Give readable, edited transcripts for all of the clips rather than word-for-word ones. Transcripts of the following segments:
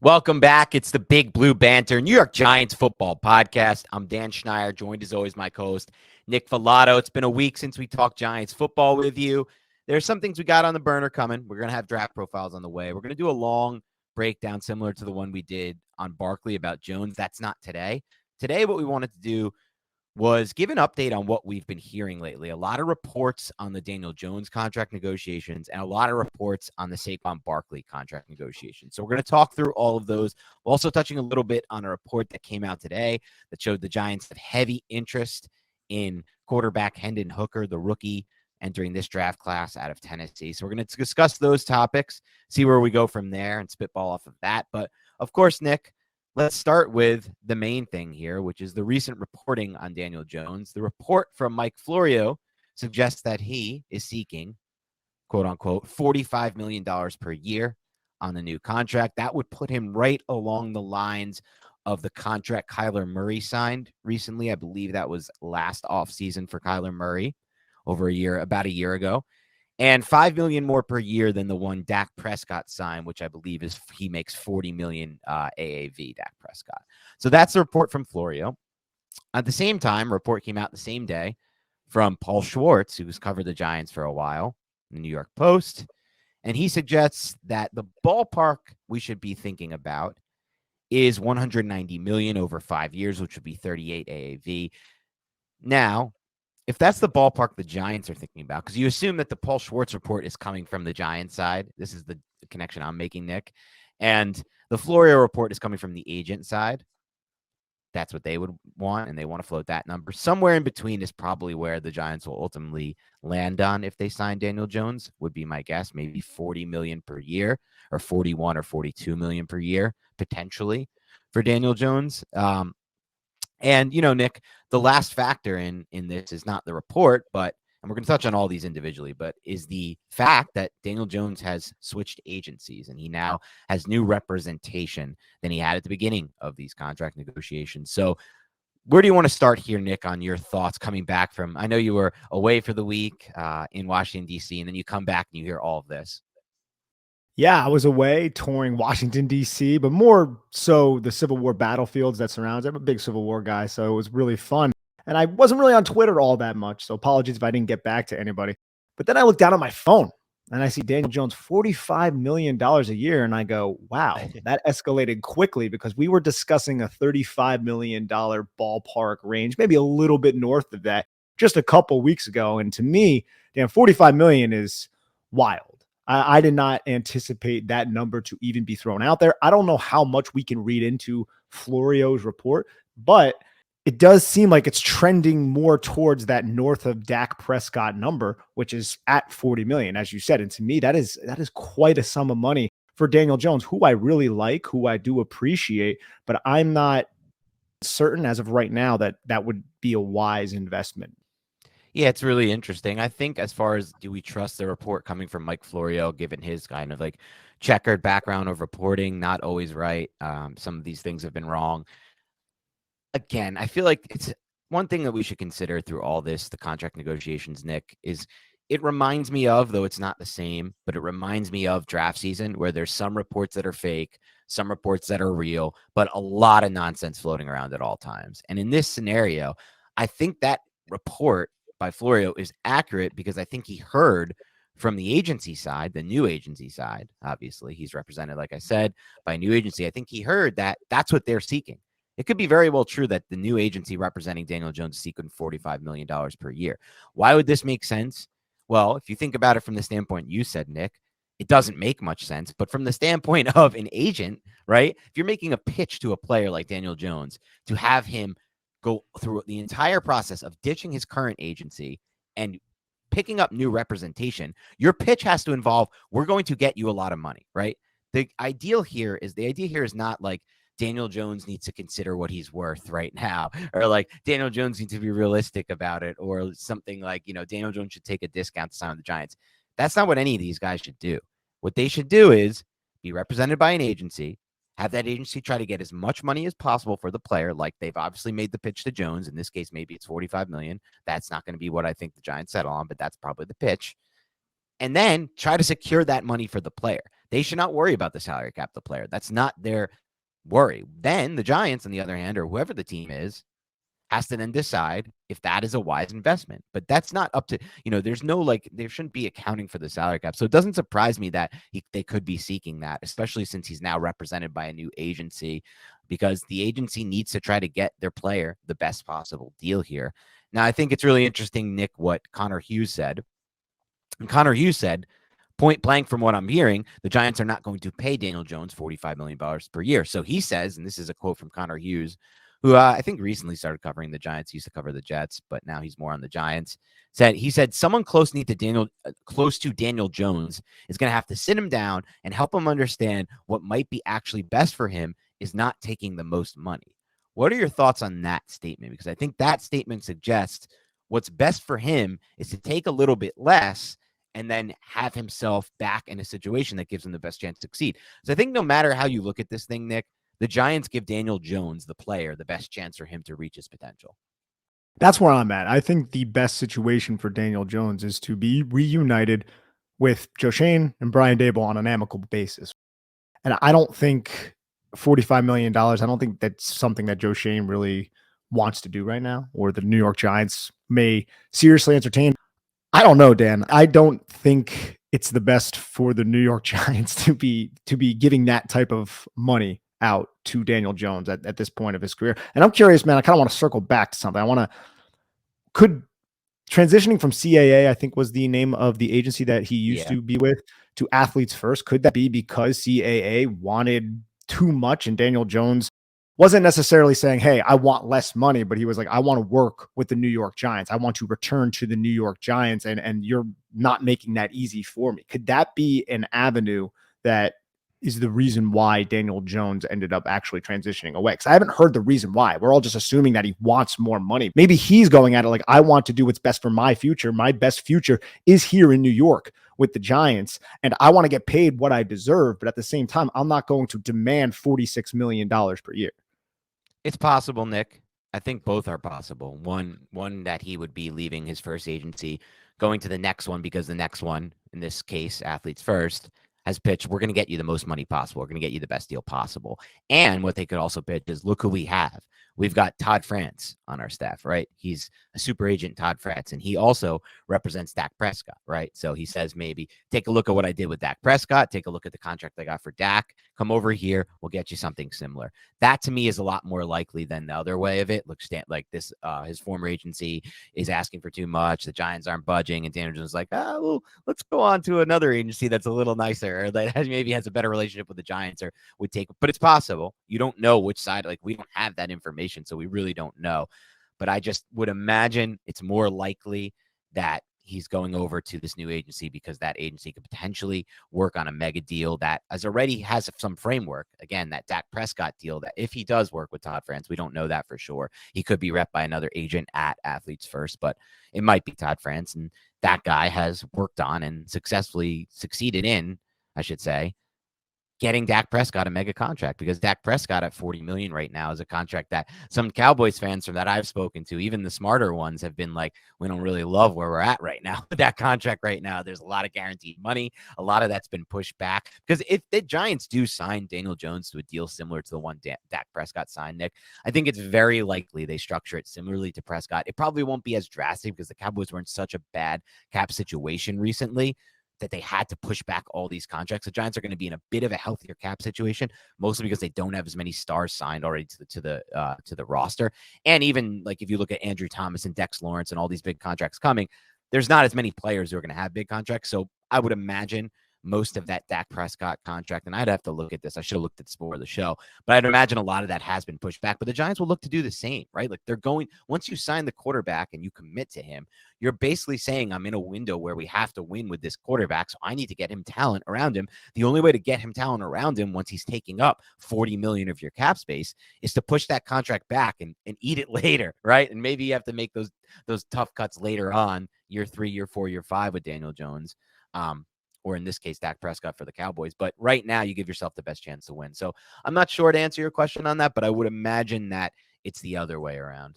Welcome back. It's the Big Blue Banter, New York Giants football podcast. I'm Dan Schneier, joined as always my co-host, Nick Filato. It's been a week since we talked Giants football with you. There's some things we got on the burner coming. We're going to have draft profiles on the way. We're going to do a long breakdown similar to the one we did on Barkley about Jones. That's not today. Today, what we wanted to do was give an update on what we've been hearing lately. A lot of reports on the Daniel Jones contract negotiations and a lot of reports on the Saquon Barkley contract negotiations. So we're going to talk through all of those. We're also touching a little bit on a report that came out today that showed the Giants have heavy interest in quarterback Hendon Hooker, the rookie entering this draft class out of Tennessee. So we're going to discuss those topics, see where we go from there and spitball off of that. But of course, Nick, let's start with the main thing here, which is the recent reporting on Daniel Jones. The report from Mike Florio suggests that he is seeking, quote unquote, $45 million per year on the new contract. That would put him right along the lines of the contract Kyler Murray signed recently. I believe that was last offseason for Kyler Murray about a year ago. And $5 million more per year than the one Dak Prescott signed, which I believe is he makes $40 million AAV, Dak Prescott. So that's the report from Florio. At the same time, a report came out the same day from Paul Schwartz, who's covered the Giants for a while, in the New York Post. And he suggests that the ballpark we should be thinking about is $190 million over 5 years, which would be 38 AAV. Now, if that's the ballpark the Giants are thinking about, because you assume that the Paul Schwartz report is coming from the Giants side. This is the connection I'm making, Nick. And the Florio report is coming from the agent side. That's what they would want, and they want to float that number. Somewhere in between is probably where the Giants will ultimately land on if they sign Daniel Jones, would be my guess. Maybe $40 million per year or $41 or $42 million per year, potentially, for Daniel Jones. And, Nick, the last factor in this is not the report, and we're going to touch on all these individually, but is the fact that Daniel Jones has switched agencies and he now has new representation than he had at the beginning of these contract negotiations. So where do you want to start here, Nick, on your thoughts coming back from, I know you were away for the week in Washington, D.C., and then you come back and you hear all of this. Yeah, I was away touring Washington, D.C., but more so the Civil War battlefields that surrounds it. I'm a big Civil War guy, so it was really fun. And I wasn't really on Twitter all that much, so apologies if I didn't get back to anybody. But then I looked down at my phone and I see Daniel Jones, $45 million a year. And I go, wow, that escalated quickly because we were discussing a $35 million ballpark range, maybe a little bit north of that just a couple weeks ago. And to me, damn, $45 million is wild. I did not anticipate that number to even be thrown out there. I don't know how much we can read into Florio's report, but it does seem like it's trending more towards that north of Dak Prescott number, which is at 40 million, as you said. And to me, that is quite a sum of money for Daniel Jones, who I really like, who I do appreciate, but I'm not certain as of right now that that would be a wise investment. Yeah, it's really interesting. I think as far as do we trust the report coming from Mike Florio, given his kind of like checkered background of reporting, not always right. Some of these things have been wrong. Again, I feel like it's one thing that we should consider through all this, the contract negotiations, Nick, is it reminds me of, though it's not the same, but it reminds me of draft season where there's some reports that are fake, some reports that are real, but a lot of nonsense floating around at all times. And in this scenario, I think that report by Florio is accurate because I think he heard from the agency side, the new agency side. Obviously, he's represented, like I said, by a new agency. I think he heard that that's what they're seeking. It could be very well true that the new agency representing Daniel Jones is seeking $45 million per year. Why would this make sense? Well, if you think about it from the standpoint you said, Nick, it doesn't make much sense. But from the standpoint of an agent, right? If you're making a pitch to a player like Daniel Jones to have him go through the entire process of ditching his current agency and picking up new representation, your pitch has to involve, we're going to get you a lot of money, right? The idea here is not like Daniel Jones needs to consider what he's worth right now, or like Daniel Jones needs to be realistic about it, or something like, Daniel Jones should take a discount to sign with the Giants. That's not what any of these guys should do. What they should do is be represented by an agency, have that agency try to get as much money as possible for the player. Like they've obviously made the pitch to Jones. In this case, maybe it's $45 million. That's not going to be what I think the Giants settle on, but that's probably the pitch. And then try to secure that money for the player. They should not worry about the salary cap the player. That's not their worry. Then the Giants, on the other hand, or whoever the team is, has to then decide if that is a wise investment. But that's not up to, there's no there shouldn't be accounting for the salary cap. So it doesn't surprise me that they could be seeking that, especially since he's now represented by a new agency, because the agency needs to try to get their player the best possible deal here. Now, I think it's really interesting, Nick, what Connor Hughes said. And Connor Hughes said, point blank, from what I'm hearing, the Giants are not going to pay Daniel Jones $45 million per year. So he says, and this is a quote from Connor Hughes, who I think recently started covering the Giants. He used to cover the Jets, but now he's more on the Giants. He said someone close to Daniel Jones is going to have to sit him down and help him understand what might be actually best for him is not taking the most money. What are your thoughts on that statement? Because I think that statement suggests what's best for him is to take a little bit less and then have himself back in a situation that gives him the best chance to succeed. So I think no matter how you look at this thing, Nick, the Giants give Daniel Jones, the player, the best chance for him to reach his potential. That's where I'm at. I think the best situation for Daniel Jones is to be reunited with Joe Schoen and Brian Daboll on an amicable basis. And I don't think $45 million, I don't think that's something that Joe Schoen really wants to do right now, or the New York Giants may seriously entertain. I don't know, Dan. I don't think it's the best for the New York Giants to be giving that type of money out to Daniel Jones at this point of his career. And I'm curious, man, I kind of want to circle back to something. Could transitioning from CAA, I think was the name of the agency that he used to be with, to Athletes First, could that be because CAA wanted too much and Daniel Jones wasn't necessarily saying, hey, I want less money, but he was like, I want to work with the New York Giants. I want to return to the New York Giants, and you're not making that easy for me. Could that be an avenue that is the reason why Daniel Jones ended up actually transitioning away? Because I haven't heard the reason why. We're all just assuming that he wants more money. Maybe he's going at it like, I want to do what's best for my future. My best future is here in New York with the Giants, and I want to get paid what I deserve. But at the same time, I'm not going to demand $46 million per year. It's possible, Nick. I think both are possible. One that he would be leaving his first agency, going to the next one, because the next one, in this case, Athletes First, has pitched, we're going to get you the most money possible. We're going to get you the best deal possible. And what they could also pitch is, look who we have. We've got Todd France on our staff, right? He's a super agent, Todd France, and he also represents Dak Prescott, right? So he says, maybe take a look at what I did with Dak Prescott. Take a look at the contract I got for Dak. Come over here. We'll get you something similar. That, to me, is a lot more likely than the other way of it. Look, like this, his former agency is asking for too much. The Giants aren't budging, and Daniel Jones is like, well, let's go on to another agency that's a little nicer, or that maybe has a better relationship with the Giants, or would take. But it's possible. You don't know which side. Like, we don't have that information, so we really don't know. But I just would imagine it's more likely that he's going over to this new agency because that agency could potentially work on a mega deal that already has some framework. Again, that Dak Prescott deal, that if he does work with Todd France, we don't know that for sure. He could be rep by another agent at Athletes First, but it might be Todd France. And that guy has worked on and successfully succeeded in, I should say, getting Dak Prescott a mega contract, because Dak Prescott at $40 million right now is a contract that some Cowboys fans from that I've spoken to, even the smarter ones, have been like, we don't really love where we're at right now with that contract right now. There's a lot of guaranteed money. A lot of that's been pushed back, because if the Giants do sign Daniel Jones to a deal similar to the one Dak Prescott signed, Nick, I think it's very likely they structure it similarly to Prescott. It probably won't be as drastic because the Cowboys were in such a bad cap situation recently that they had to push back all these contracts. The Giants are going to be in a bit of a healthier cap situation, mostly because they don't have as many stars signed already to the roster. And even like if you look at Andrew Thomas and Dex Lawrence and all these big contracts coming, there's not as many players who are going to have big contracts. So I would imagine most of that Dak Prescott contract, and I'd have to look at this. I should have looked at this before the show, but I'd imagine a lot of that has been pushed back. But the Giants will look to do the same, right? Like they're going, once you sign the quarterback and you commit to him, you're basically saying, I'm in a window where we have to win with this quarterback, so I need to get him talent around him. The only way to get him talent around him once he's taking up $40 million of your cap space is to push that contract back and eat it later, right? And maybe you have to make those tough cuts later on, year 3, year 4, year 5 with Daniel Jones. Or in this case, Dak Prescott for the Cowboys. But right now, you give yourself the best chance to win. So I'm not sure to answer your question on that, but I would imagine that it's the other way around.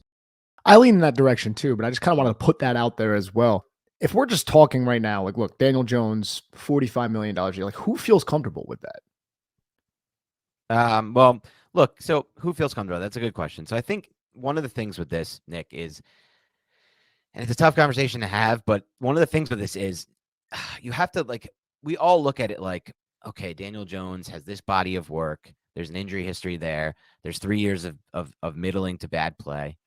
I lean in that direction too, but I just kind of want to put that out there as well. If we're just talking right now, like, look, Daniel Jones, $45 million a year, like, who feels comfortable with that? Well, look, so who feels comfortable? That's a good question. So I think one of the things with this, Nick, is, and it's a tough conversation to have, but one of the things with this is you have to, like, we all look at it like, okay, Daniel Jones has this body of work. There's an injury history there. There's 3 years of middling to bad play.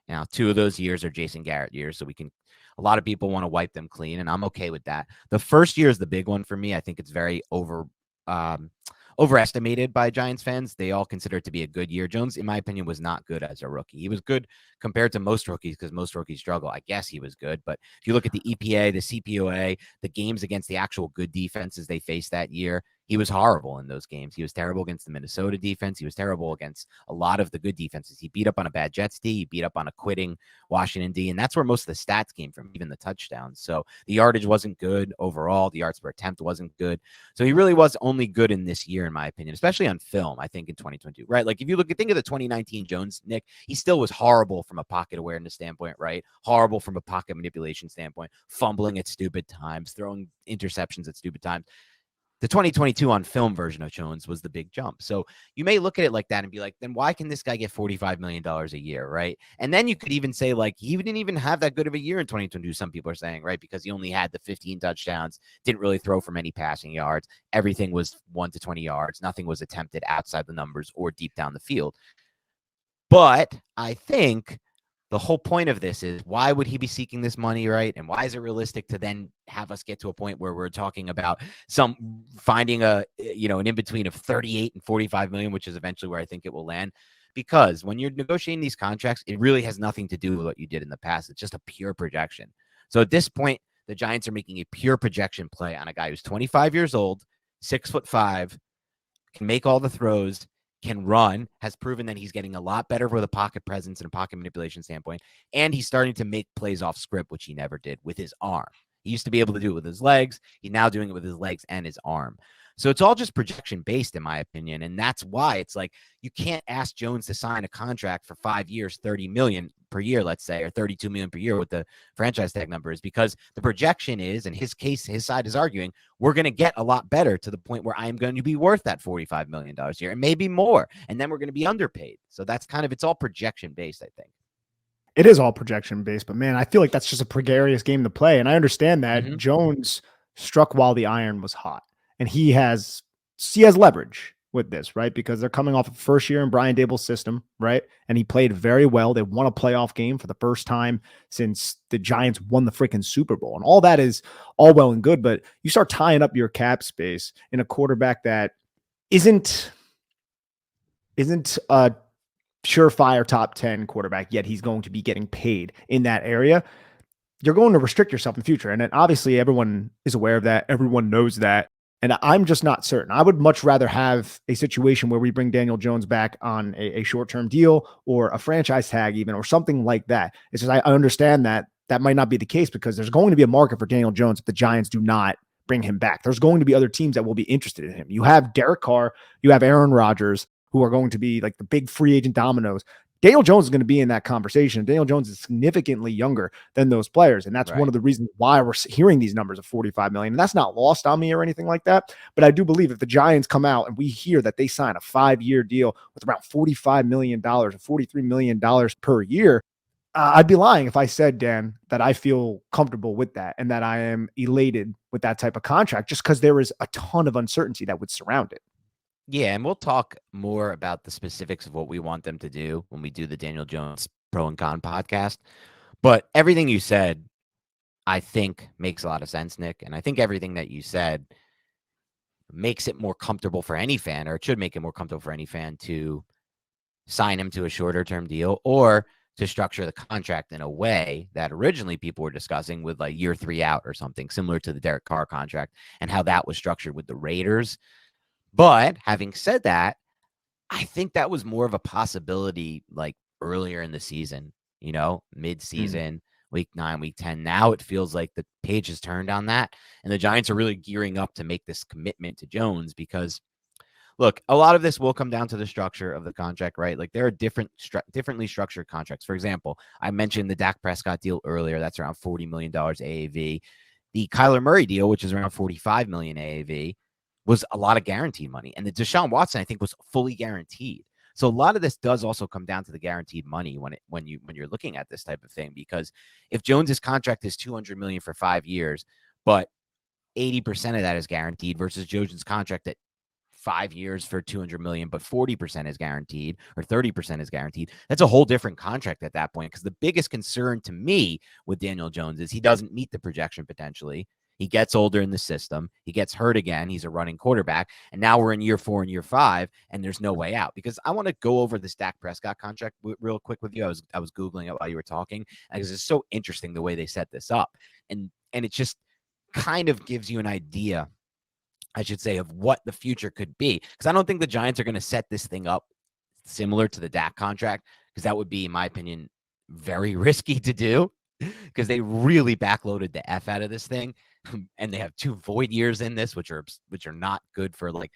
Now, 2 of those years are Jason Garrett years, so a lot of people want to wipe them clean, and I'm okay with that. The first year is the big one for me. I think it's very overestimated by Giants fans. They all consider it to be a good year. Jones, in my opinion, was not good as a rookie. He was good compared to most rookies because most rookies struggle. I guess he was good, but if you look at the EPA, the CPOA, the games against the actual good defenses they faced that year, he was horrible in those games. He was terrible against the Minnesota defense. He was terrible against a lot of the good defenses. He beat up on a bad Jets D. He beat up on a quitting Washington D. And that's where most of the stats came from, even the touchdowns. So the yardage wasn't good overall. The yards per attempt wasn't good. So he really was only good in this year, in my opinion, especially on film, I think, in 2022, right? Like if you think of the 2019 Jones, Nick, he still was horrible from a pocket awareness standpoint, right? Horrible from a pocket manipulation standpoint, fumbling at stupid times, throwing interceptions at stupid times. The 2022 on film version of Jones was the big jump. So you may look at it like that and be like, then why can this guy get $45 million a year, right? And then you could even say, like, he didn't even have that good of a year in 2022, some people are saying, right? Because he only had the 15 touchdowns, didn't really throw for many passing yards. Everything was 1 to 20 yards. Nothing was attempted outside the numbers or deep down the field. But I think the whole point of this is, why would he be seeking this money, right? And why is it realistic to then have us get to a point where we're talking about finding an in between of 38 and 45 million, which is eventually where I think it will land. Because when you're negotiating these contracts, it really has nothing to do with what you did in the past. It's just a pure projection. So at this point, the Giants are making a pure projection play on a guy who's 25 years old, 6'5", can make all the throws, can run, has proven that he's getting a lot better with a pocket presence and a pocket manipulation standpoint. And he's starting to make plays off script, which he never did with his arm. He used to be able to do it with his legs. He's now doing it with his legs and his arm. So it's all just projection based, in my opinion. And that's why it's like, you can't ask Jones to sign a contract for 5 years, 30 million per year, let's say, or 32 million per year with the franchise tag numbers, because the projection is, in his case, his side is arguing, we're going to get a lot better to the point where I am going to be worth that $45 million a year and maybe more. And then we're going to be underpaid. So that's it's all projection based, I think. It is all projection based, but man, I feel like that's just a precarious game to play. And I understand that Jones struck while the iron was hot, and he has leverage with this, right? Because they're coming off of first year in Brian Dable's system, right? And he played very well. They won a playoff game for the first time since the Giants won the freaking Super Bowl. And all that is all well and good, but you start tying up your cap space in a quarterback that isn't a surefire top 10 quarterback, yet he's going to be getting paid in that area. You're going to restrict yourself in the future. And then obviously everyone is aware of that. Everyone knows that. And I'm just not certain. I would much rather have a situation where we bring Daniel Jones back on a short-term deal or a franchise tag even, or something like that. It's just, I understand that might not be the case, because there's going to be a market for Daniel Jones if the Giants do not bring him back. There's going to be other teams that will be interested in him. You have Derek Carr, you have Aaron Rodgers, who are going to be like the big free agent dominoes. Daniel Jones is going to be in that conversation. Daniel Jones is significantly younger than those players. And that's one of the reasons why we're hearing these numbers of 45 million. And that's not lost on me or anything like that. But I do believe if the Giants come out and we hear that they sign a 5-year deal with around $45 million or $43 million per year, I'd be lying if I said, Dan, that I feel comfortable with that and that I am elated with that type of contract, just because there is a ton of uncertainty that would surround it. Yeah, and we'll talk more about the specifics of what we want them to do when we do the Daniel Jones Pro and Con podcast. But everything you said, I think, makes a lot of sense, Nick. And I think everything that you said makes it more comfortable for any fan, or it should make it more comfortable for any fan, to sign him to a shorter term deal, or to structure the contract in a way that originally people were discussing with like year 3 out or something similar to the Derek Carr contract and how that was structured with the Raiders. But having said that, I think that was more of a possibility like earlier in the season, mid-season, week 9, week 10. Now it feels like the page has turned on that, and the Giants are really gearing up to make this commitment to Jones, because look, a lot of this will come down to the structure of the contract, right? Like there are differently structured contracts. For example, I mentioned the Dak Prescott deal earlier. That's around $40 million AAV. The Kyler Murray deal, which is around $45 million AAV, was a lot of guaranteed money. And the Deshaun Watson, I think, was fully guaranteed. So a lot of this does also come down to the guaranteed money when you're looking at this type of thing. Because if Jones's contract is $200 million for 5 years, but 80% of that is guaranteed versus Jones's contract at 5 years for $200 million, but 40% is guaranteed or 30% is guaranteed. That's a whole different contract at that point. Because the biggest concern to me with Daniel Jones is he doesn't meet the projection potentially. He gets older in the system. He gets hurt again. He's a running quarterback. And now we're in year 4 and year 5, and there's no way out. Because I want to go over this Dak Prescott contract real quick with you. I was Googling it while you were talking, because it's so interesting the way they set this up. And it just kind of gives you an idea, I should say, of what the future could be. Because I don't think the Giants are going to set this thing up similar to the Dak contract, because that would be, in my opinion, very risky to do, because they really backloaded the F out of this thing. And they have 2 void years in this, which are not good for like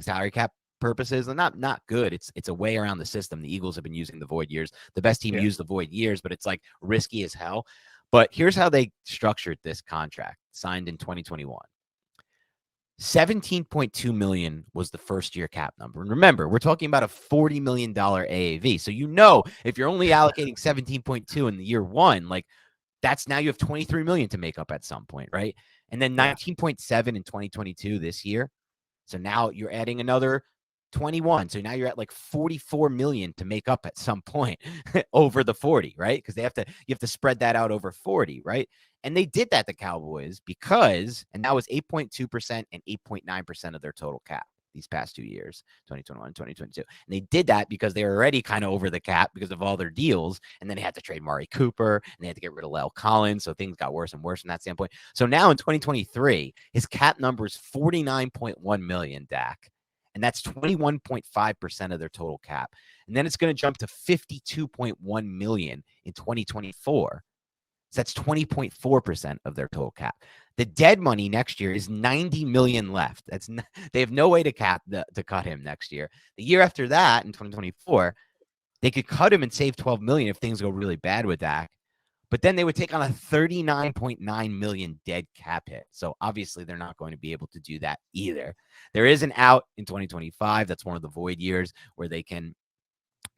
salary cap purposes. And not good. It's a way around the system. The Eagles have been using the void years. The best team used the void years, but it's like risky as hell. But here's how they structured this contract, signed in 2021. $17.2 million was the first year cap number. And remember, we're talking about a $40 million AAV. So, if you're only allocating 17.2 in the year 1, like that's now you have 23 million to make up at some point, right? And then 19.7 in 2022 this year. So now you're adding another 21. So now you're at like 44 million to make up at some point over the 40, right? Because you have to spread that out over 40, right? And they did that, the Cowboys, and that was 8.2% and 8.9% of their total cap these past 2 years, 2021 and 2022. And they did that because they were already kind of over the cap because of all their deals. And then they had to trade Mari Cooper, and they had to get rid of Lel Collins. So things got worse and worse from that standpoint. So now in 2023, his cap number is 49.1 million, Dak. And that's 21.5% of their total cap. And then it's going to jump to 52.1 million in 2024. So that's 20.4% of their total cap. The dead money next year is 90 million left. They have no way to cut him next year. The year after that, in 2024, they could cut him and save 12 million if things go really bad with Dak. But then they would take on a 39.9 million dead cap hit. So obviously they're not going to be able to do that either. There is an out in 2025. That's one of the void years where they can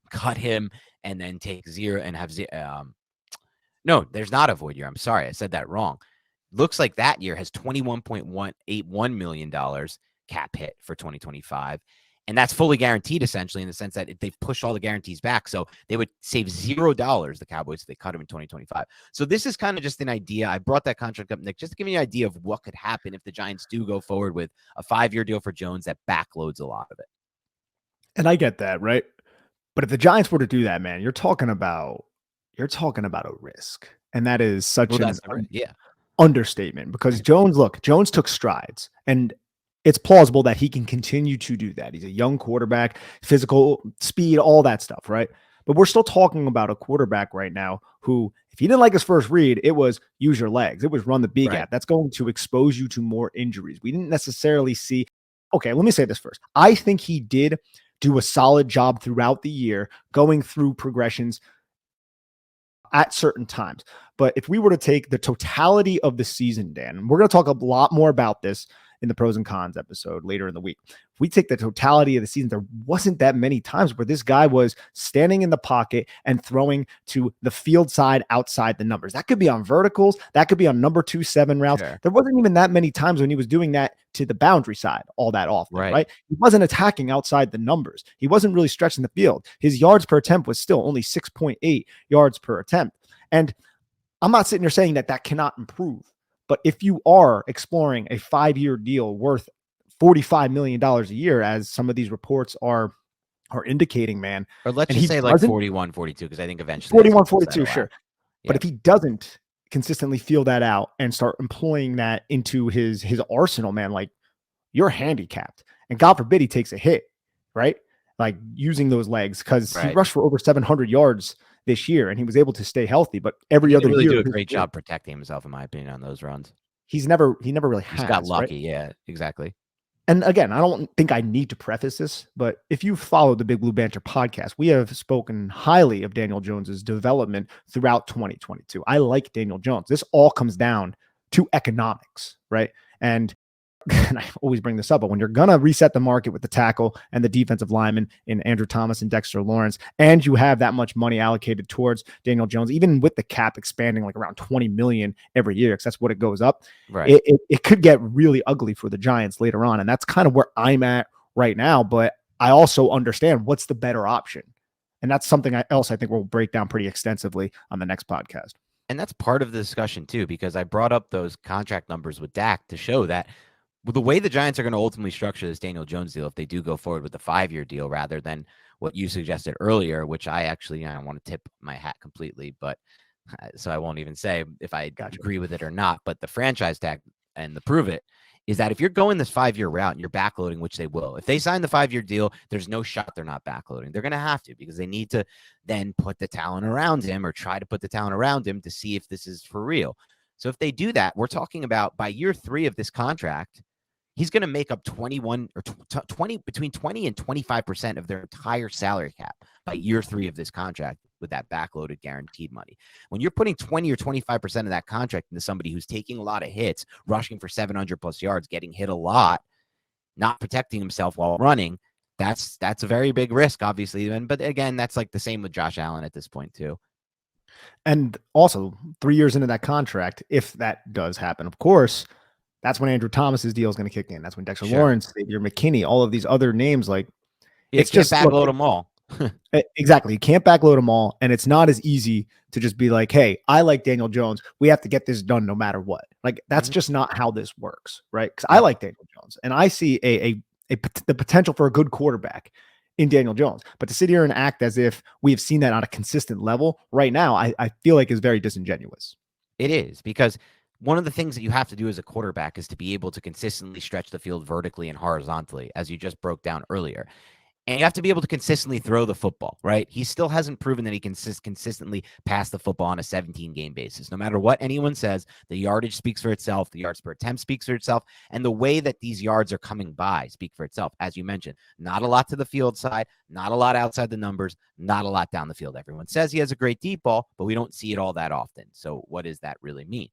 cut him and then take zero and have zero. No, there's not a void year. I'm sorry. I said that wrong. Looks like that year has $21.181 million cap hit for 2025. And that's fully guaranteed, essentially, in the sense that they've pushed all the guarantees back. So they would save $0, the Cowboys, if they cut him in 2025. So this is kind of just an idea. I brought that contract up, Nick, just to give you an idea of what could happen if the Giants do go forward with a 5-year deal for Jones that backloads a lot of it. And I get that, right? But if the Giants were to do that, man, you're talking about a risk. And that is such understatement, because Jones took strides, and it's plausible that he can continue to do that. He's a young quarterback, physical speed, all that stuff, right? But we're still talking about a quarterback right now who, if you didn't like his first read, it was use your legs. It was run the big gap. That's going to expose you to more injuries. We didn't necessarily see. Okay, let me say this first. I think he did do a solid job throughout the year, going through progressions at certain times. But if we were to take the totality of the season, Dan, we're going to talk a lot more about this in the pros and cons episode later in the week. If we take the totality of the season, there wasn't that many times where this guy was standing in the pocket and throwing to the field side outside the numbers. That could be on verticals. That could be on number 2-7 routes. Sure. There wasn't even that many times when he was doing that to the boundary side all that often, right? He wasn't attacking outside the numbers. He wasn't really stretching the field. His yards per attempt was still only 6.8 yards per attempt. And I'm not sitting here saying that cannot improve. But if you are exploring a 5-year deal worth $45 million a year, as some of these reports are indicating, man. Or let's just say like 41, 42, because I think eventually 41, 42, sure. Yeah. But if he doesn't consistently feel that out and start employing that into his arsenal, man, like, you're handicapped. And God forbid he takes a hit, right? Like using those legs, because he rushed for over 700 yards this year, and he was able to stay healthy. But every other year, do a great job protecting himself, in my opinion, on those runs. He never really has. He's got lucky, right? Yeah, exactly. And again, I don't think I need to preface this, but if you follow the Big Blue Banter podcast, we have spoken highly of Daniel Jones's development throughout 2022. I like Daniel Jones. This all comes down to economics, right? And I always bring this up, but when you're going to reset the market with the tackle and the defensive lineman in Andrew Thomas and Dexter Lawrence, and you have that much money allocated towards Daniel Jones, even with the cap expanding like around 20 million every year, because that's what it goes up, Right. it could get really ugly for the Giants later on. And that's kind of where I'm at right now. But I also understand what's the better option. And that's something else I think we'll break down pretty extensively on the next podcast. And that's part of the discussion too, because I brought up those contract numbers with Dak to show that the way the Giants are going to ultimately structure this Daniel Jones deal, if they do go forward with the 5-year deal rather than what you suggested earlier, which I don't want to tip my hat completely, but so I won't even say if I agree with it or not. But the franchise tag and the prove it is that if you're going this 5-year route and you're backloading, which they will, if they sign the 5-year deal, there's no shot they're not backloading. They're going to have to, because they need to then put the talent around him, or try to put the talent around him to see if this is for real. So if they do that, we're talking about by year 3 of this contract, he's going to make up 21 or 20, between 20 and 25% of their entire salary cap by year 3 of this contract with that backloaded guaranteed money. When you're putting 20 or 25% of that contract into somebody who's taking a lot of hits, rushing for 700 plus yards, getting hit a lot, not protecting himself while running, that's a very big risk, obviously. But again, that's like the same with Josh Allen at this point too. And also 3 years into that contract, if that does happen, of course, that's when Andrew Thomas's deal is going to kick in. That's when Dexter Lawrence, Xavier McKinney, all of these other names, like it's just backload them all. Exactly. You can't backload them all. And it's not as easy to just be like, hey, I like Daniel Jones. We have to get this done no matter what. Like, that's just not how this works, right? Because I like Daniel Jones, and I see the potential for a good quarterback in Daniel Jones. But to sit here and act as if we have seen that on a consistent level right now, I feel like is very disingenuous. It is, because one of the things that you have to do as a quarterback is to be able to consistently stretch the field vertically and horizontally, as you just broke down earlier. And you have to be able to consistently throw the football, right? He still hasn't proven that he can consistently pass the football on a 17-game basis. No matter what anyone says, the yardage speaks for itself. The yards per attempt speaks for itself. And the way that these yards are coming by speak for itself. As you mentioned, not a lot to the field side, not a lot outside the numbers, not a lot down the field. Everyone says he has a great deep ball, but we don't see it all that often. So what does that really mean?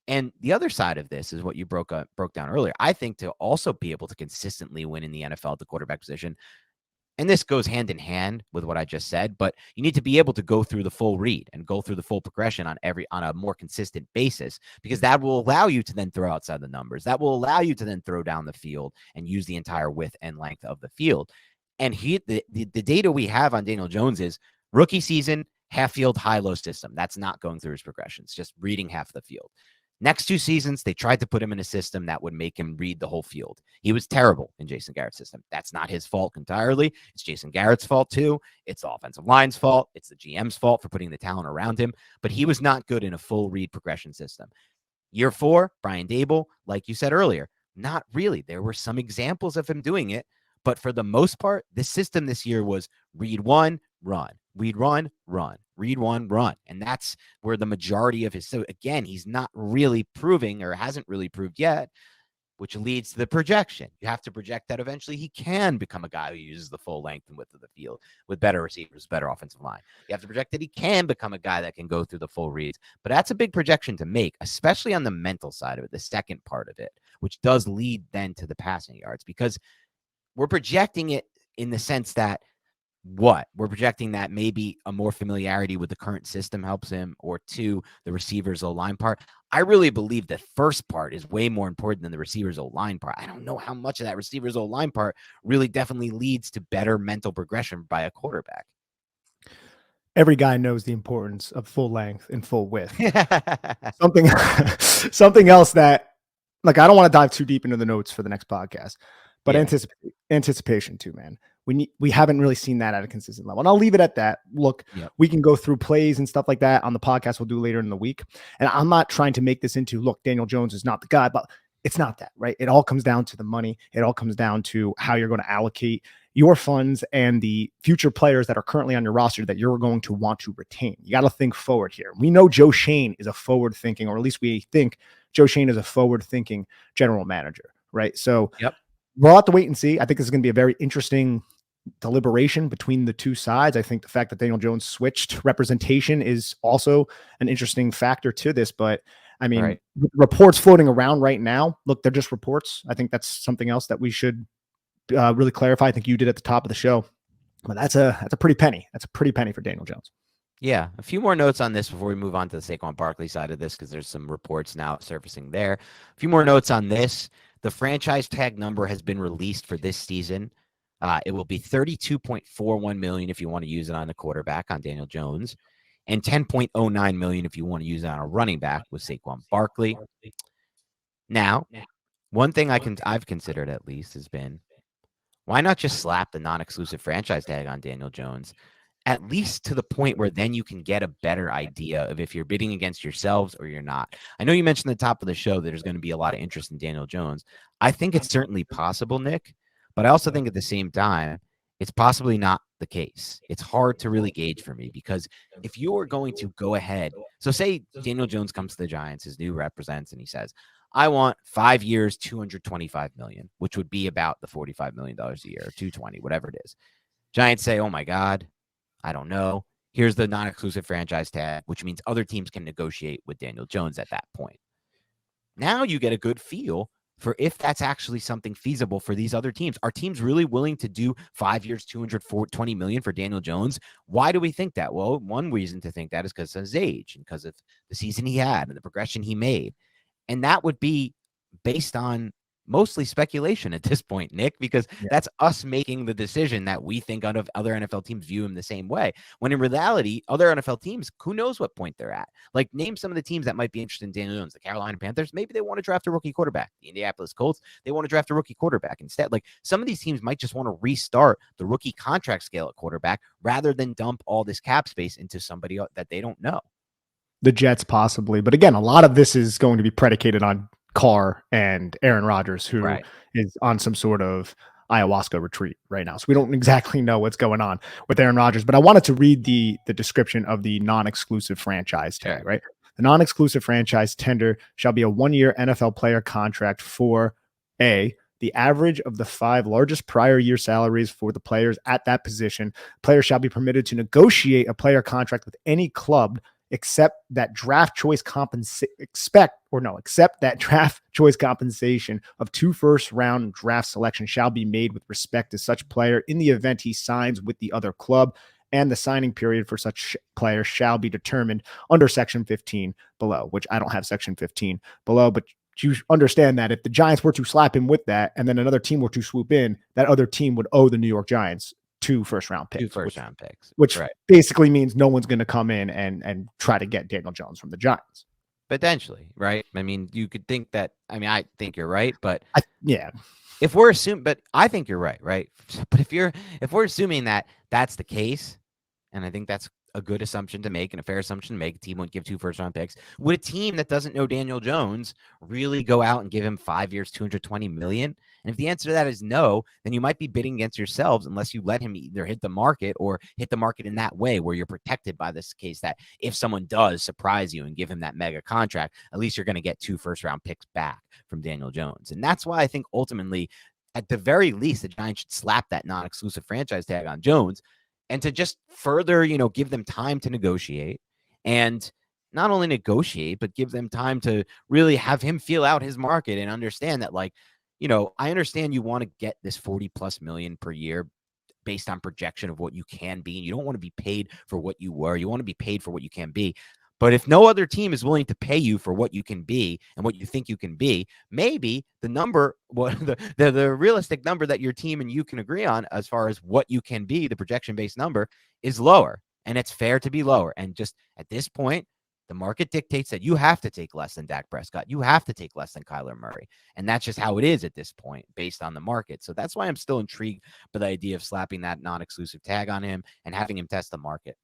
And the other side of this is what you broke down earlier. I think to also be able to consistently win in the NFL at the quarterback position, and this goes hand in hand with what I just said, but you need to be able to go through the full read and go through the full progression on a more consistent basis, because that will allow you to then throw outside the numbers. That will allow you to then throw down the field and use the entire width and length of the field. And the data we have on Daniel Jones is rookie season, half field, high-low system. That's not going through his progressions, just reading half the field. Next 2 seasons, they tried to put him in a system that would make him read the whole field. He was terrible in Jason Garrett's system. That's not his fault entirely. It's Jason Garrett's fault too. It's the offensive line's fault. It's the GM's fault for putting the talent around him. But he was not good in a full read progression system. Year 4, Brian Daboll, like you said earlier, not really. There were some examples of him doing it, but for the most part, the system this year was read 1, run. Read 1, run. Read 1, run. And that's where the majority of his, so again, he's not really proving, or hasn't really proved yet, which leads to the projection. You have to project that eventually he can become a guy who uses the full length and width of the field with better receivers, better offensive line. You have to project that he can become a guy that can go through the full reads. But that's a big projection to make, especially on the mental side of it, the second part of it, which does lead then to the passing yards, because we're projecting it in the sense that we're projecting that maybe a more familiarity with the current system helps him, or 2, the receivers O-line part. I really believe the first part is way more important than the receivers O-line part. I don't know how much of that receivers O-line part really definitely leads to better mental progression by a quarterback. Every guy knows the importance of full length and full width. Something else that, like, I don't want to dive too deep into the notes for the next podcast, but anticipation too, man. We haven't really seen that at a consistent level. And I'll leave it at that. Look, we can go through plays and stuff like that on the podcast we'll do later in the week. And I'm not trying to make this into, look, Daniel Jones is not the guy, but it's not that, right? It all comes down to the money. It all comes down to how you're going to allocate your funds and the future players that are currently on your roster that you're going to want to retain. You got to think forward here. We know Joe Schoen is a forward thinking, or at least we think Joe Schoen is a forward thinking general manager, right? So we'll have to wait and see. I think this is going to be a very interesting deliberation between the two sides. I think the fact that Daniel Jones switched representation is also an interesting factor to this. But I mean, reports floating around right now, look, they're just reports. I think that's something else that we should really clarify. I think you did at the top of the show, but that's a pretty penny. That's a pretty penny for Daniel Jones. Yeah, a few more notes on this before we move on to the Saquon Barkley side of this, because there's some reports now surfacing there. A few more notes on this. The franchise tag number has been released for this season. It will be $32.41 million if you want to use it on a quarterback on Daniel Jones, and $10.09 million if you want to use it on a running back with Saquon Barkley. Now, one thing I've considered at least has been, why not just slap the non-exclusive franchise tag on Daniel Jones, at least to the point where then you can get a better idea of if you're bidding against yourselves or you're not. I know you mentioned at the top of the show that there's going to be a lot of interest in Daniel Jones. I think it's certainly possible, Nick, but I also think at the same time, it's possibly not the case. It's hard to really gauge for me, because if you are going to go ahead, so say Daniel Jones comes to the Giants, his new represents, and he says, I want 5 years, $225 million, which would be about the $45 million a year, or 220, whatever it is. Giants say, oh my God, I don't know. Here's the non-exclusive franchise tag, which means other teams can negotiate with Daniel Jones at that point. Now you get a good feel for if that's actually something feasible for these other teams. Are teams really willing to do 5 years, $220 million for Daniel Jones? Why do we think that? Well, one reason to think that is because of his age and because of the season he had and the progression he made. And that would be based on mostly speculation at this point, Nick, because that's us making the decision that we think other NFL teams view him the same way. When in reality, other NFL teams, who knows what point they're at? Like, name some of the teams that might be interested in Daniel Jones. The Carolina Panthers, maybe they want to draft a rookie quarterback. The Indianapolis Colts, they want to draft a rookie quarterback instead. Like, some of these teams might just want to restart the rookie contract scale at quarterback rather than dump all this cap space into somebody that they don't know. The Jets possibly. But again, a lot of this is going to be predicated on Carr and Aaron Rodgers, who is on some sort of ayahuasca retreat right now. So we don't exactly know what's going on with Aaron Rodgers. But I wanted to read the description of the non-exclusive franchise tag, right? The non-exclusive franchise tender shall be a 1-year NFL player contract for the average of the 5 largest prior year salaries for the players at that position. Players shall be permitted to negotiate a player contract with any club except that draft choice compensation of 2 first-round draft selections shall be made with respect to such player in the event he signs with the other club, and the signing period for such player shall be determined under Section 15 below, which I don't have Section 15 below, but you understand that if the Giants were to slap him with that and then another team were to swoop in, that other team would owe the New York Giants 2 first-round picks. Which basically means no one's going to come in and try to get Daniel Jones from the Giants. Potentially, right? I mean, you could think that. I mean, I think you're right, but if we're assuming, but I think you're right? But if we're assuming that that's the case, and I think that's a good assumption to make and a fair assumption to make, a team won't give 2 first-round picks. Would a team that doesn't know Daniel Jones really go out and give him 5 years, $220 million? And if the answer to that is no, then you might be bidding against yourselves unless you let him either hit the market or hit the market in that way where you're protected by this case that if someone does surprise you and give him that mega contract, at least you're going to get 2 first-round picks back from Daniel Jones. And that's why I think ultimately, at the very least, the Giants should slap that non-exclusive franchise tag on Jones and to just further, give them time to negotiate, and not only negotiate, but give them time to really have him feel out his market and understand that, like, I understand you want to get this 40+ million per year based on projection of what you can be. And you don't want to be paid for what you were. You want to be paid for what you can be. But if no other team is willing to pay you for what you can be and what you think you can be, maybe the number, the realistic number that your team and you can agree on as far as what you can be, the projection-based number, is lower. And it's fair to be lower. And just at this point, the market dictates that you have to take less than Dak Prescott. You have to take less than Kyler Murray. And that's just how it is at this point based on the market. So that's why I'm still intrigued by the idea of slapping that non-exclusive tag on him and having him test the market.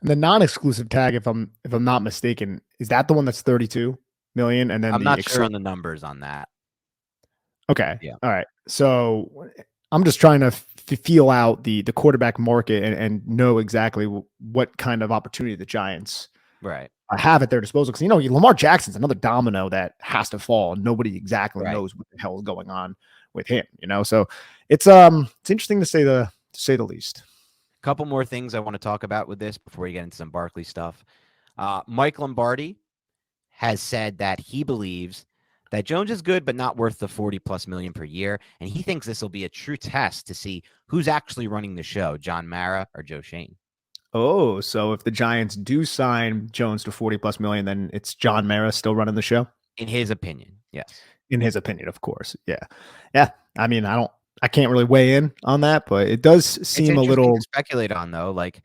The non-exclusive tag, if I'm not mistaken, is that the one that's 32 million? And then I'm not sure on the numbers on that. Okay. Yeah. All right. So I'm just trying to feel out the quarterback market and know exactly what kind of opportunity the Giants have at their disposal. Because, Lamar Jackson's another domino that has to fall. And nobody exactly knows what the hell is going on with him, So it's interesting to say the least. Couple more things I want to talk about with this before we get into some Barkley stuff. Mike Lombardi has said that he believes that Jones is good, but not worth the 40 plus million per year. And he thinks this will be a true test to see who's actually running the show, John Mara or Joe Schoen. Oh, so if the Giants do sign Jones to 40 plus million, then it's John Mara still running the show? In his opinion, yes. In his opinion, of course. Yeah. Yeah. I mean, I can't really weigh in on that, but it does seem a little to speculate on, though. Like,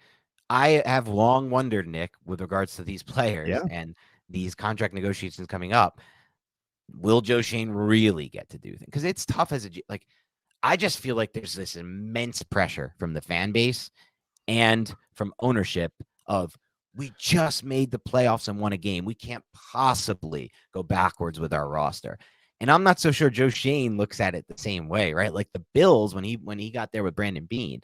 I have long wondered, Nick, with regards to these players and these contract negotiations coming up, will Joe Schoen really get to do things? Because it's tough as I just feel like there's this immense pressure from the fan base and from ownership of, we just made the playoffs and won a game. We can't possibly go backwards with our roster. And I'm not so sure Joe Schoen looks at it the same way, right? Like the Bills, when he got there with Brandon Beane,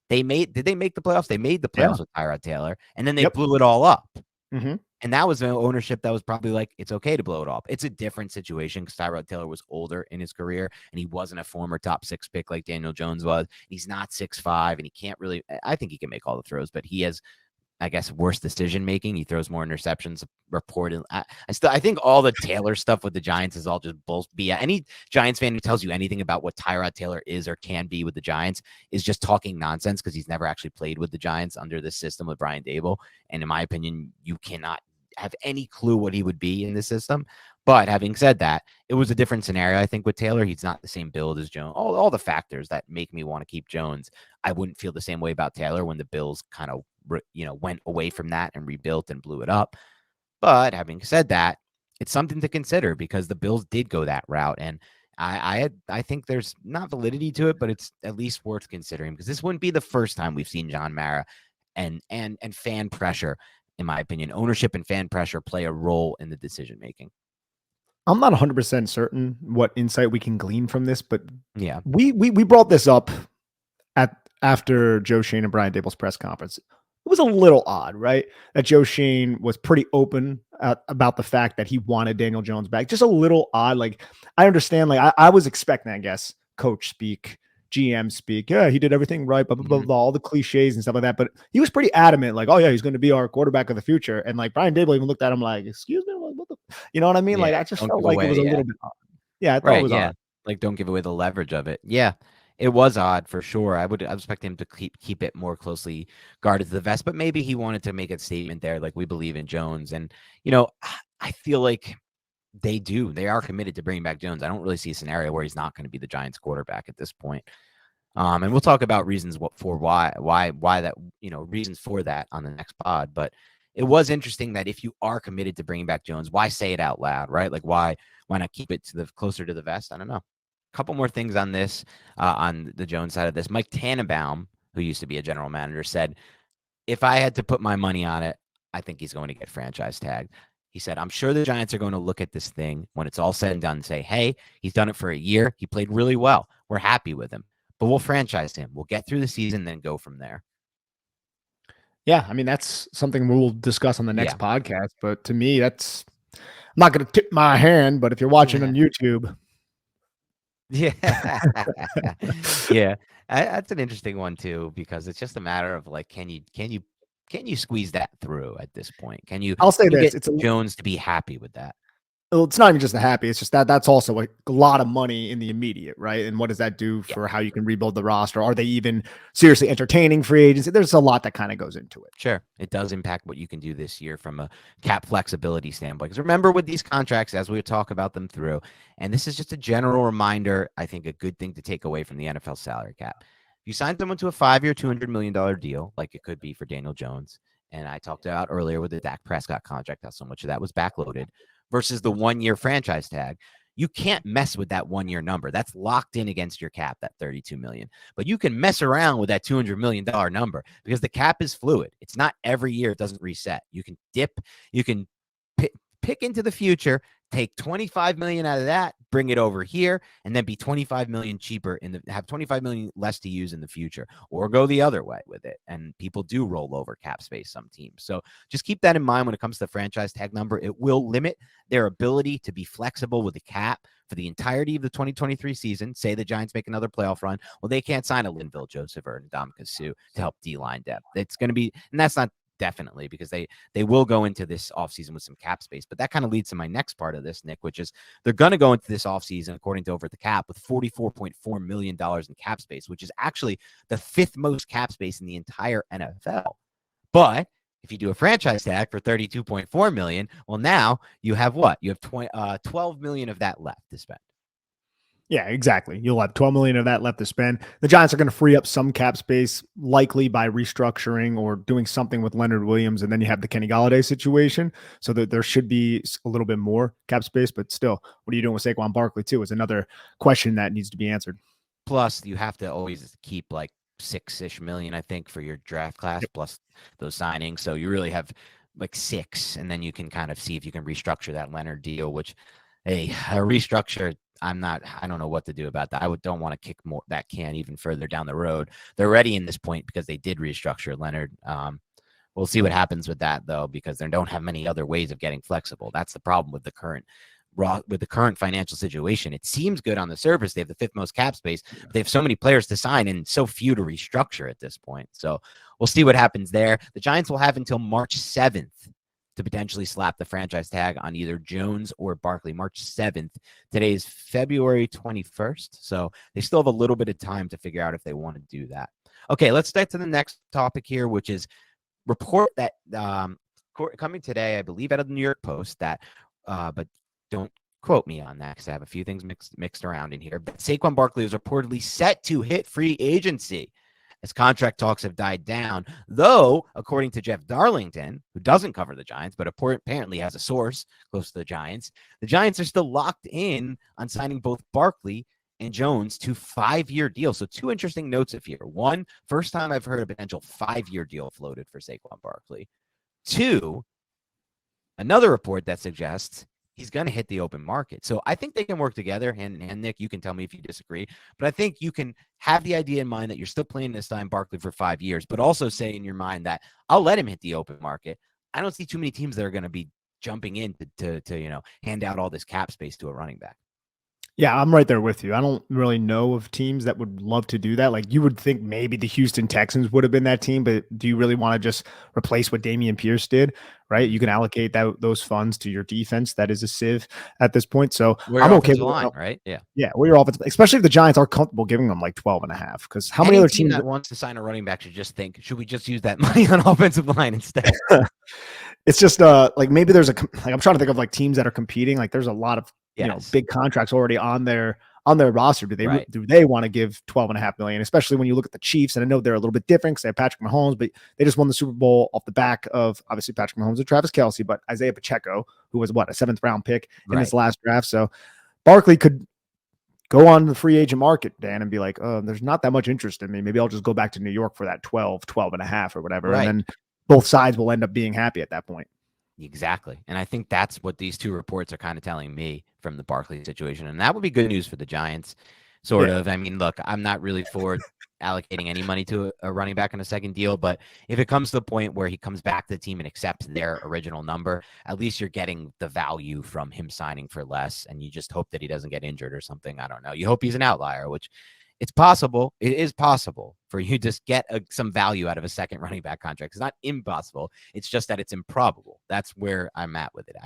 did they make the playoffs? They made the playoffs with Tyrod Taylor, and then they blew it all up. Mm-hmm. And that was an ownership that was probably like, it's okay to blow it up. It's a different situation because Tyrod Taylor was older in his career, and he wasn't a former top 6 pick like Daniel Jones was. He's not 6'5", and he can't really – I think he can make all the throws, but he has, I guess, worse decision-making. He throws more interceptions reported. I think all the Taylor stuff with the Giants is all just BS. Any Giants fan who tells you anything about what Tyrod Taylor is or can be with the Giants is just talking nonsense because he's never actually played with the Giants under this system with Brian Daboll. And in my opinion, you cannot have any clue what he would be in this system. But having said that, it was a different scenario. I think with Taylor, he's not the same build as Jones. All the factors that make me want to keep Jones. I wouldn't feel the same way about Taylor when the Bills kind of, went away from that and rebuilt and blew it up. But having said that, it's something to consider because the Bills did go that route. And I think there's not validity to it, but it's at least worth considering because this wouldn't be the first time we've seen John Mara and fan pressure. In my opinion, ownership and fan pressure play a role in the decision making. I'm not 100% certain what insight we can glean from this, but yeah, we brought this up after Joe Schoen and Brian Daboll's press conference. It was a little odd, right? That Joe Schoen was pretty open about the fact that he wanted Daniel Jones back. Just a little odd. Like, I understand. Like, I was expecting, I guess, coach speak, GM speak. Yeah, he did everything right, blah, blah, blah, blah, all the cliches and stuff like that. But he was pretty adamant, like, oh, yeah, he's going to be our quarterback of the future. And like Brian Daboll even looked at him like, excuse me, what the, you know what I mean? Yeah, like, I just felt like it was a little bit odd. Yeah, I thought it was odd. Like, don't give away the leverage of it. Yeah, it was odd for sure. I expect him to keep it more closely guarded to the vest, but maybe he wanted to make a statement there, like, we believe in Jones. And, I feel like they are committed to bringing back Jones. I don't really see a scenario where he's not going to be the Giants quarterback at this point. And we'll talk about reasons why that, reasons for that on the next pod. But it was interesting that if you are committed to bringing back Jones, why say it out loud, right? Like, why not keep it closer to the vest? I don't know. A couple more things on this, on the Jones side of this. Mike Tannenbaum, who used to be a general manager, said, if I had to put my money on it, I think he's going to get franchise tagged. He said, I'm sure the Giants are going to look at this thing when it's all said and done and say, hey, he's done it for a year. He played really well. We're happy with him. But we'll franchise him. We'll get through the season, then go from there. Yeah, I mean, that's something we'll discuss on the next podcast. But to me, I'm not going to tip my hand, but if you're watching on YouTube. Yeah. Yeah. That's an interesting one too, because it's just a matter of like, can you squeeze that through at this point? I'll say this, it's Jones to be happy with that. Well, it's not even just the happy. It's just that's also a lot of money in the immediate, right? And what does that do for how you can rebuild the roster? Are they even seriously entertaining free agency? There's a lot that kind of goes into it. Sure. It does impact what you can do this year from a cap flexibility standpoint. Because remember, with these contracts, as we talk about them through, and this is just a general reminder, I think a good thing to take away from the NFL salary cap. If you sign someone to a 5-year, $200 million deal, like it could be for Daniel Jones, and I talked about earlier with the Dak Prescott contract, how so much of that was backloaded, versus the 1-year franchise tag, you can't mess with that 1-year number. That's locked in against your cap, that $32 million. But you can mess around with that $200 million number because the cap is fluid. It's not every year it doesn't reset. You can dip, you can pick into the future, take $25 million out of that, bring it over here and then be 25 million cheaper have 25 million less to use in the future, or go the other way with it. And people do roll over cap space, some teams. So just keep that in mind when it comes to the franchise tag number. It will limit their ability to be flexible with the cap for the entirety of the 2023 season. Say the Giants make another playoff run. Well, they can't sign a Linville Joseph or Ndamukong Suh to help D-line depth. It's going to be, and that's not definitely, because they will go into this offseason with some cap space. But that kind of leads to my next part of this, Nick, which is they're going to go into this offseason, according to Over the Cap, with $44.4 million in cap space, which is actually the 5th most cap space in the entire NFL. But if you do a franchise tag for $32.4 million, well, now you have what? You have 12 million of that left to spend. Yeah, exactly. You'll have 12 million of that left to spend. The Giants are going to free up some cap space, likely by restructuring or doing something with Leonard Williams. And then you have the Kenny Golladay situation. So that there should be a little bit more cap space, but still, what are you doing with Saquon Barkley too is another question that needs to be answered. Plus, you have to always keep like 6-ish million, I think, for your draft class, plus those signings. So you really have like 6, and then you can kind of see if you can restructure that Leonard deal, which a restructure, I don't know what to do about that. I don't want to kick that can even further down the road. They're already in this point because they did restructure Leonard. We'll see what happens with that, though, because they don't have many other ways of getting flexible. That's the problem with the current financial situation. It seems good on the surface. They have the 5th most cap space, but they have so many players to sign and so few to restructure at this point. So we'll see what happens there. The Giants will have until March 7th to potentially slap the franchise tag on either Jones or Barkley. March 7th. Today is February 21st. So they still have a little bit of time to figure out if they want to do that. Okay, let's get to the next topic here, which is report that coming today, I believe, out of the New York Post, that but don't quote me on that because I have a few things mixed around in here. But Saquon Barkley is reportedly set to hit free agency as contract talks have died down, though, according to Jeff Darlington, who doesn't cover the Giants, but apparently has a source close to the Giants are still locked in on signing both Barkley and Jones to 5-year deals. So 2 interesting notes of here. 1, first time I've heard a potential 5-year deal floated for Saquon Barkley. 2, another report that suggests he's going to hit the open market. So I think they can work together hand in hand. Nick, you can tell me if you disagree, but I think you can have the idea in mind that you're still playing this time Barkley for 5 years, but also say in your mind that I'll let him hit the open market. I don't see too many teams that are going to be jumping in to hand out all this cap space to a running back. Yeah, I'm right there with you. I don't really know of teams that would love to do that. Like, you would think maybe the Houston Texans would have been that team, but do you really want to just replace what Dameon Pierce did, right? You can allocate those funds to your defense. That is a sieve at this point. So I'm okay with line, right? Yeah. Yeah, well, your offense, especially if the Giants are comfortable giving them like 12.5, because how many other teams that wants to sign a running back should just think, should we just use that money on offensive line instead? It's just like maybe there's I'm trying to think of like teams that are competing. Like there's a lot of big contracts already on their roster. Do they want to give 12.5 million, especially when you look at the Chiefs? And I know they're a little bit different because they have Patrick Mahomes, but they just won the Super Bowl off the back of obviously Patrick Mahomes and Travis Kelce, but Isaiah Pacheco, who was a 7th round pick in this last draft. So Barkley could go on the free agent market, Dan, and be like, oh, there's not that much interest in me. Maybe I'll just go back to New York for that 12.5 or whatever. Right. And then both sides will end up being happy at that point. Exactly. And I think that's what these 2 reports are kind of telling me from the Barkley situation. And that would be good news for the Giants, sort of. I mean, look, I'm not really for allocating any money to a running back in a second deal, but if it comes to the point where he comes back to the team and accepts their original number, at least you're getting the value from him signing for less, and you just hope that he doesn't get injured or something. I don't know. You hope he's an outlier, which it's possible. It is possible for you to just get some value out of a second running back contract. It's not impossible. It's just that it's improbable. That's where I'm at with it.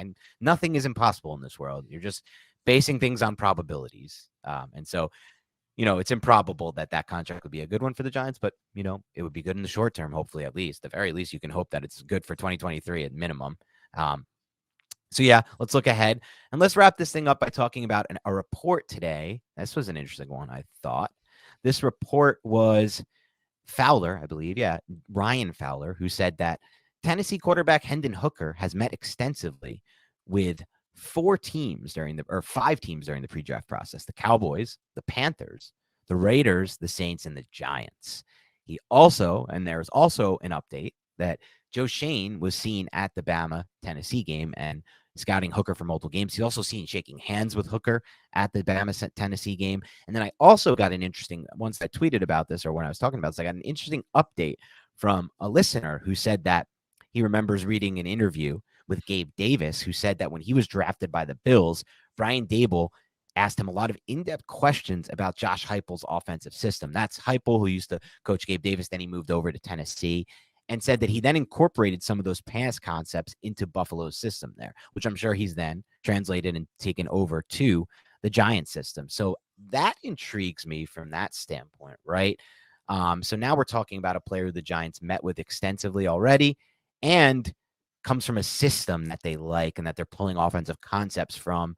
Nothing is impossible in this world. You're just basing things on probabilities. And so, it's improbable that contract would be a good one for the Giants, but, it would be good in the short term, hopefully, at least. At the very least, you can hope that it's good for 2023 at minimum. So, yeah, let's look ahead. And let's wrap this thing up by talking about a report today. This was an interesting one, I thought. This report was Fowler, I believe. Yeah, Ryan Fowler, who said that Tennessee quarterback Hendon Hooker has met extensively with 5 teams during the pre-draft process: the Cowboys, the Panthers, the Raiders, the Saints, and the Giants. There's also an update that Joe Shane was seen at the Bama-Tennessee game and scouting Hooker for multiple games. He's also seen shaking hands with Hooker at the Bama-Tennessee game. And then I also got an interesting, once I tweeted about this or when I was talking about this, I got an interesting update from a listener who said that he remembers reading an interview with Gabe Davis, who said that when he was drafted by the Bills, Brian Daboll asked him a lot of in-depth questions about Josh Heupel's offensive system. That's Heupel, who used to coach Gabe Davis. Then he moved over to Tennessee, and said that he then incorporated some of those pass concepts into Buffalo's system there, which I'm sure he's then translated and taken over to the Giants system. So that intrigues me from that standpoint, right? So now we're talking about a player who the Giants met with extensively already and comes from a system that they like and that they're pulling offensive concepts from.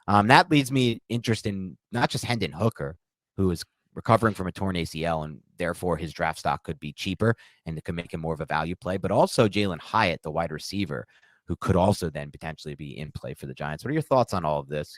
That leads me interest in not just Hendon Hooker, who is recovering from a torn ACL, and therefore his draft stock could be cheaper and it could make him more of a value play, but also Jalen Hyatt, the wide receiver, who could also then potentially be in play for the Giants. What are your thoughts on all of this?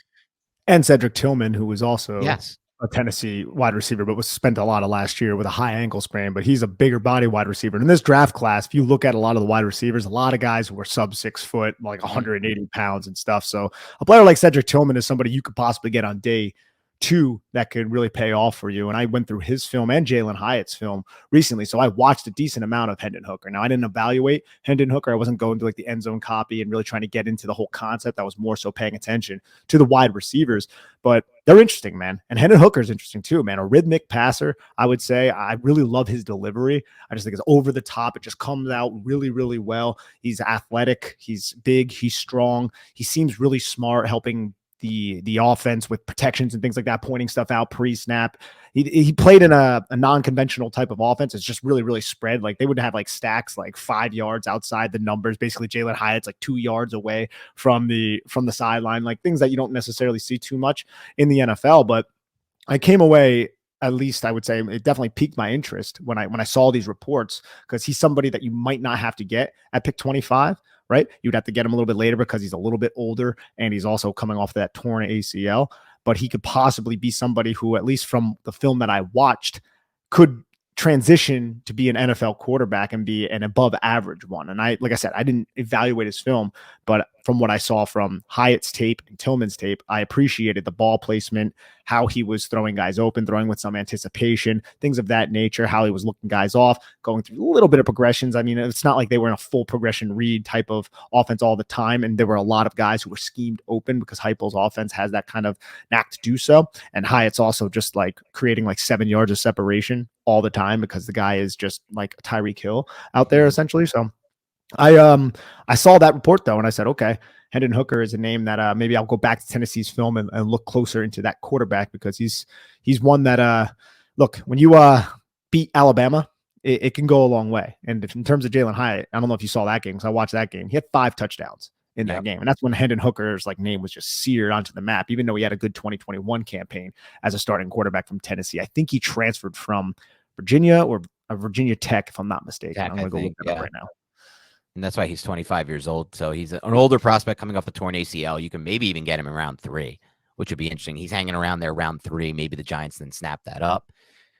And Cedric Tillman, who was also Yes, a Tennessee wide receiver, but was spent a lot of last year with a high ankle sprain, but he's a bigger body wide receiver. And in this draft class, if you look at a lot of the wide receivers, a lot of guys who were sub 6 foot, like 180 pounds and stuff. So a player like Cedric Tillman is somebody you could possibly get on day 2 that could really pay off for you. And I went through his film and Jalen Hyatt's film recently. So I watched a decent amount of Hendon Hooker. Now I didn't evaluate Hendon Hooker. I wasn't going to like the end zone copy and really trying to get into the whole concept. I was more so paying attention to the wide receivers, but they're interesting, man. And Hendon Hooker is interesting too, man. A rhythmic passer, I would say. I really love his delivery. I just think it's over the top. It just comes out really, really well. He's athletic. He's big. He's strong. He seems really smart, helping the offense with protections and things like that, pointing stuff out pre-snap. He played in a non-conventional type of offense. It's just really, really spread. Like they would have like stacks like 5 yards outside the numbers. Basically, Jalen Hyatt's like 2 yards away from the sideline, like things that you don't necessarily see too much in the NFL. But I came away, at least I would say it definitely piqued my interest when I saw these reports, because he's somebody that you might not have to get at pick 25. Right? You'd have to get him a little bit later because he's a little bit older and he's also coming off that torn ACL. But he could possibly be somebody who, at least from the film that I watched, could transition to be an NFL quarterback and be an above average one. And like I said, I didn't evaluate his film, but from what I saw from Hyatt's tape and Tillman's tape, I appreciated the ball placement, how he was throwing guys open, throwing with some anticipation, things of that nature, how he was looking guys off, going through a little bit of progressions. I mean, it's not like they were in a full progression read type of offense all the time. And there were a lot of guys who were schemed open because Heupel's offense has that kind of knack to do so. And Hyatt's also just like creating like 7 yards of separation all the time because the guy is just like a Tyreek Hill out there essentially. So I saw that report though, and I said, okay, Hendon Hooker is a name that maybe I'll go back to Tennessee's film and look closer into that quarterback, because he's one that look, when you beat Alabama, it can go a long way. And in terms of Jalen Hyatt, I don't know if you saw that game, because I watched that game. He had 5 touchdowns in that game, and that's when Hendon Hooker's like name was just seared onto the map. Even though he had a good 2021 campaign as a starting quarterback from Tennessee, I think he transferred from Virginia or Virginia Tech, if I'm not mistaken. I'm going to go look that up right now. And that's why he's 25 years old. So he's an older prospect coming off a torn ACL. You can maybe even get him in round 3, which would be interesting. He's hanging around there round 3. Maybe the Giants then snap that up.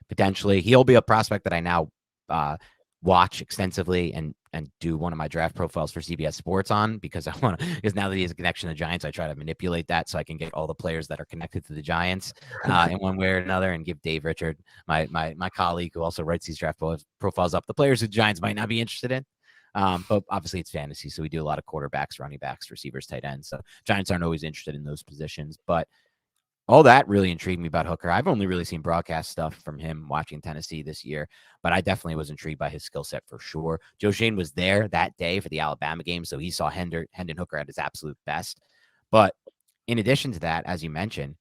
Potentially, he'll be a prospect that I now watch extensively and do one of my draft profiles for CBS Sports on, because because now that he has a connection to the Giants, I try to manipulate that so I can get all the players that are connected to the Giants in one way or another, and give Dave Richard, my colleague who also writes these draft profiles up, the players who the Giants might not be interested in. But obviously it's fantasy, so we do a lot of quarterbacks, running backs, receivers, tight ends. So Giants aren't always interested in those positions, but all that really intrigued me about Hooker. I've only really seen broadcast stuff from him watching Tennessee this year, but I definitely was intrigued by his skill set for sure. Joe Shane was there that day for the Alabama game, so he saw Hendon Hooker at his absolute best. But in addition to that, as you mentioned,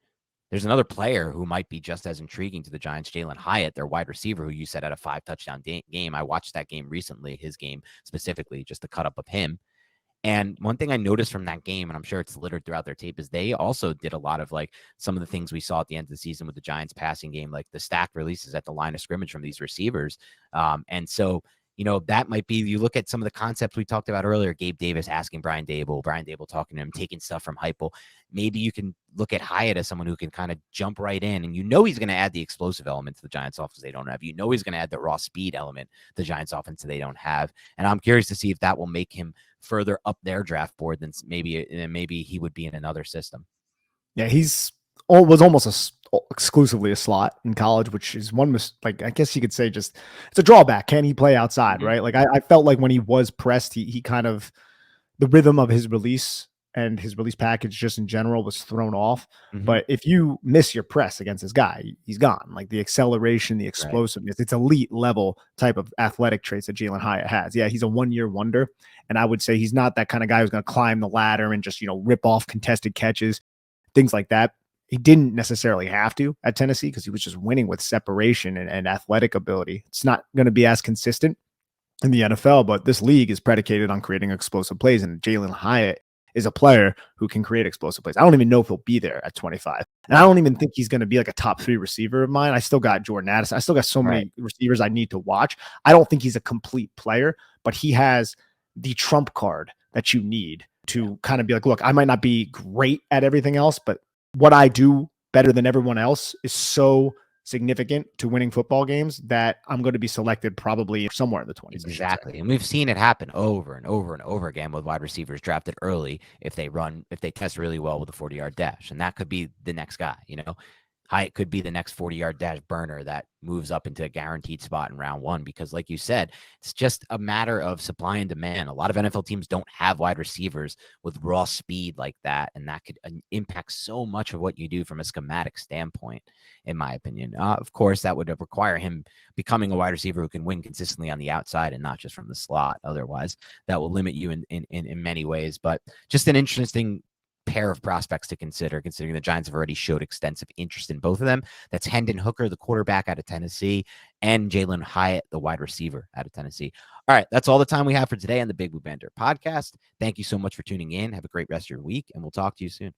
there's another player who might be just as intriguing to the Giants, Jalen Hyatt, their wide receiver, who you said had a 5-touchdown game. I watched that game recently, his game specifically, just to cut up of him. And one thing I noticed from that game, and I'm sure it's littered throughout their tape, is they also did a lot of like some of the things we saw at the end of the season with the Giants passing game, like the stack releases at the line of scrimmage from these receivers. And so, that might be, you look at some of the concepts we talked about earlier, Gabe Davis asking Brian Dable talking to him, taking stuff from Heupel. Maybe you can look at Hyatt as someone who can kind of jump right in, and he's going to add the explosive element to the Giants offense they don't have. He's going to add the raw speed element to the Giants offense they don't have. And I'm curious to see if that will make him further up their draft board than maybe he would be in another system. Yeah, was almost exclusively a slot in college, which is I guess you could say just it's a drawback. Can he play outside, right? Like I felt like when he was pressed, he kind of, the rhythm of his release and his release package just in general was thrown off. But if you miss your press against this guy, he's gone. Like the acceleration, the explosiveness, it's elite level type of athletic traits that Jalin Hyatt has. Yeah, he's a one-year wonder. And I would say he's not that kind of guy who's going to climb the ladder and just, rip off contested catches, things like that. He didn't necessarily have to at Tennessee because he was just winning with separation and athletic ability. It's not going to be as consistent in the NFL, but this league is predicated on creating explosive plays, and Jalin Hyatt is a player who can create explosive plays. I don't even know if he'll be there at 25. And I don't even think he's going to be like a top 3 receiver of mine. I still got Jordan Addison. I still got so many receivers I need to watch. I don't think he's a complete player, but he has the trump card that you need to kind of be like, look, I might not be great at everything else, but what I do better than everyone else is so significant to winning football games that I'm going to be selected probably somewhere in the 20s. Exactly. And we've seen it happen over and over and over again with wide receivers drafted early if they test really well with a 40-yard dash. And that could be the next guy, Hyatt could be the next 40-yard dash burner that moves up into a guaranteed spot in round 1 because, like you said, it's just a matter of supply and demand. A lot of NFL teams don't have wide receivers with raw speed like that, and that could impact so much of what you do from a schematic standpoint, in my opinion. Of course, that would require him becoming a wide receiver who can win consistently on the outside and not just from the slot. Otherwise, that will limit you in many ways. But just an interesting pair of prospects to consider, considering the Giants have already showed extensive interest in both of them. That's Hendon Hooker, the quarterback out of Tennessee, and Jalin Hyatt, the wide receiver out of Tennessee. All right, that's all the time we have for today on the Big Blue Banter podcast. Thank you so much for tuning in. Have a great rest of your week, and we'll talk to you soon.